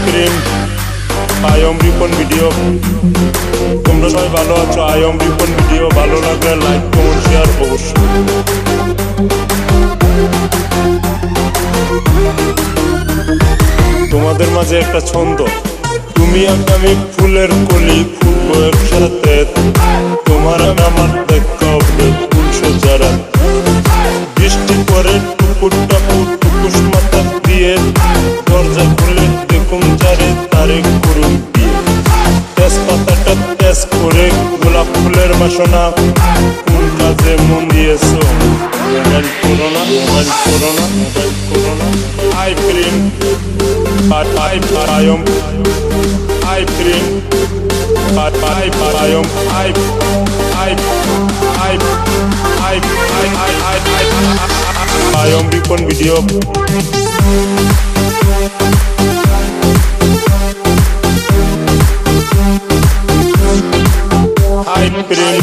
Prem I'm Ripon video. তোমরা সবাই ভালো আছো? আয়ম রিপন ভিডিও ভালো লাগলে লাইক কমেন্ট শেয়ার অবশ্যই। তোমাদের মাঝে একটা ছন্দ, তুমি আগামী ফুলের কলি ফুটবো একসাথে, তোমার আমার দেখা হবে ফুল সোজারা। বৃষ্টি পরে টুকুর টাকুর টুকুস মাথা দিয়ে দরজা খুলে দেখুন যারে তারে করুন বিয়ে। তেজপাতাটা তেজ করে গোলাপ ফুলের বাসনা, কোন কাজে মন দিয়েছো? Mobile corona, mobile corona, mobile corona. I Prem I'm I Prem I'm I I I I I I'm Ripon video. I Prem